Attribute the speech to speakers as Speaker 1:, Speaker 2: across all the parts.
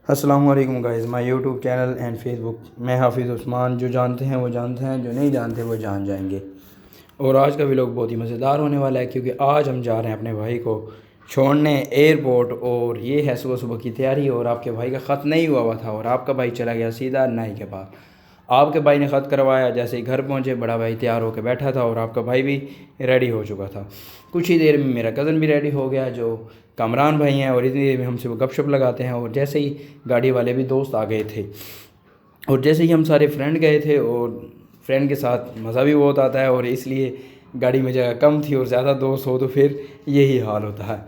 Speaker 1: अस्सलाम वालेकुम guys, my YouTube channel and Facebook. मैं हाफिज़ उस्मान। जो जानते हैं वो जानते हैं, जो नहीं जानते वो जान जाएंगे। और आज का व्लॉग बहुत ही मज़ेदार होने वाला है, क्योंकि आज हम जा रहे हैं अपने भाई को छोड़ने एयरपोर्ट। और ये है सुबह सुबह की तैयारी। और आपके भाई का ख़त नहीं हुआ था और आपका भाई चला गया सीधा नाई के पास। आपके भाई ने ख़त करवाया, जैसे ही घर पहुँचे बड़ा भाई तैयार होकर बैठा था और आपका भाई भी रेडी हो चुका था। कुछ ही देर में मेरा कज़न भी रेडी हो गया, जो कामरान भाई हैं, और इतनी देर में हमसे वो गपशप लगाते हैं। और जैसे ही गाड़ी वाले भी दोस्त आ गए थे, और जैसे ही हम सारे फ्रेंड गए थे, और फ्रेंड के साथ मज़ा भी बहुत आता है, और इसलिए गाड़ी में जगह कम थी और ज़्यादा दोस्त हो तो फिर यही हाल होता है।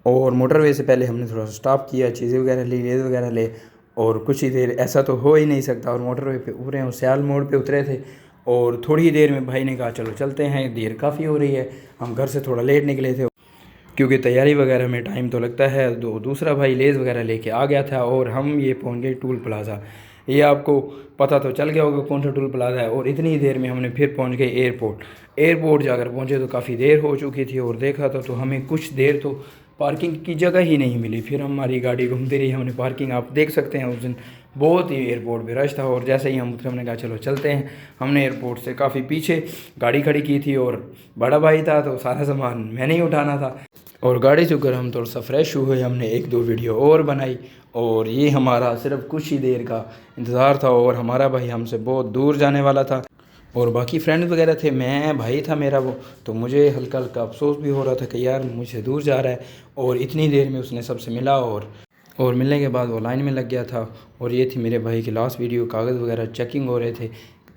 Speaker 1: और मोटरवे से पहले हमने थोड़ा सा स्टॉप किया, चीज़ें वगैरह ली, लेज़ वगैरह ले। और कुछ ही देर, ऐसा तो हो ही नहीं सकता, और मोटरवे पे उतरे और सियाल मोड़ पे उतरे थे। और थोड़ी ही देर में भाई ने कहा चलो चलते हैं, देर काफ़ी हो रही है। हम घर से थोड़ा लेट निकले थे, क्योंकि तैयारी वगैरह में टाइम तो लगता है। दूसरा भाई लेज़ वगैरह लेके आ गया था, और हम ये पहुंच गए टूल प्लाज़ा। ये आपको पता तो चल गया होगा कौन सा टूल प्लाज़ा है। और इतनी देर में हमने फिर पहुंच गए एयरपोर्ट। एयरपोर्ट जाकर पहुंचे तो काफ़ी देर हो चुकी थी, और देखा तो हमें कुछ देर तो पार्किंग की जगह ही नहीं मिली। फिर हमारी गाड़ी घूमती रही, हमने पार्किंग, आप देख सकते हैं उस दिन बहुत ही एयरपोर्ट पे रश था। और जैसे ही हम उतरे हमने कहा चलो चलते हैं। हमने एयरपोर्ट से काफ़ी पीछे गाड़ी खड़ी की थी, और बड़ा भाई था तो सारा सामान मैंने ही उठाना था। और गाड़ी से उतर हम थोड़ा सा फ्रेश हुए, हमने एक दो वीडियो और बनाई। और ये हमारा सिर्फ कुछ ही देर का इंतज़ार था, और हमारा भाई हमसे बहुत दूर जाने वाला था। और बाकी फ्रेंड्स वगैरह थे, मैं भाई था मेरा वो, तो मुझे हल्का हल्का अफसोस भी हो रहा था कि यार मुझसे दूर जा रहा है। और इतनी देर में उसने सबसे मिला, और मिलने के बाद वो लाइन में लग गया था। और ये थी मेरे भाई की लास्ट वीडियो। कागज़ वगैरह चेकिंग हो रहे थे,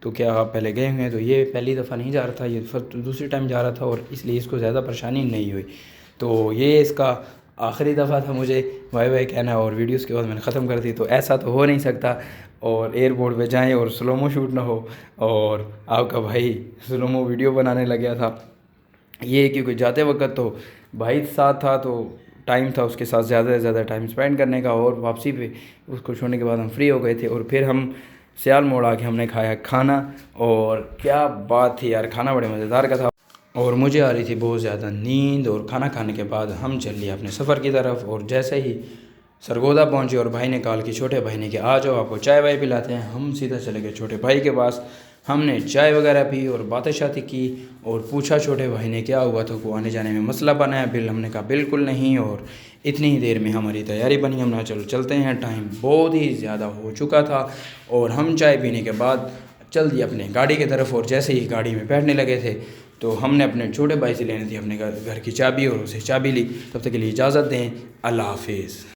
Speaker 1: तो क्या आप पहले गए हुए हैं? तो ये पहली दफ़ा नहीं जा रहा था, ये दूसरी टाइम जा रहा था, और इसलिए इसको ज़्यादा परेशानी नहीं हुई। तो ये इसका आखिरी दफ़ा था मुझे बाय बाय कहना, और वीडियोस के बाद मैंने ख़त्म कर दी। तो ऐसा तो हो नहीं सकता, और एयरपोर्ट पे जाएं और स्लोमो शूट ना हो। और आपका भाई स्लोमो वीडियो बनाने लग गया था। ये क्योंकि जाते वक्त तो भाई साथ था, तो टाइम था उसके साथ ज़्यादा से ज़्यादा टाइम स्पेंड करने का। और वापसी पे उसको छोड़ने के बाद हम फ्री हो गए थे, और फिर हम सियाल मोड़ आके हमने खाया खाना। और क्या बात थी यार, खाना बड़े मज़ेदार का था। और मुझे आ रही थी बहुत ज़्यादा नींद, और खाना खाने के बाद हम चल लिए अपने सफ़र की तरफ। और जैसे ही सरगोदा पहुंचे और भाई ने कॉल की छोटे भाई ने कि आ जाओ आपको चाय वाय पिलाते हैं, हम सीधा चले गए छोटे भाई के पास। हमने चाय वगैरह पी और बातें शातें की, और पूछा छोटे भाई ने क्या हुआ था, को आने जाने में मसला बना है बिल? हमने कहा बिल्कुल नहीं। और इतनी ही देर में हमारी तैयारी बनी, हमने चलो चलते हैं। टाइम बहुत ही ज़्यादा हो चुका था, और हम चाय पीने के बाद चल दिए अपने गाड़ी की तरफ। और जैसे ही गाड़ी में बैठने लगे थे, तो हमने अपने छोटे भाई से लेनी थी अपने घर की चाबी, और उसे चाबी ली। तब तक के लिए इजाज़त दें, अल्लाह हाफिज़।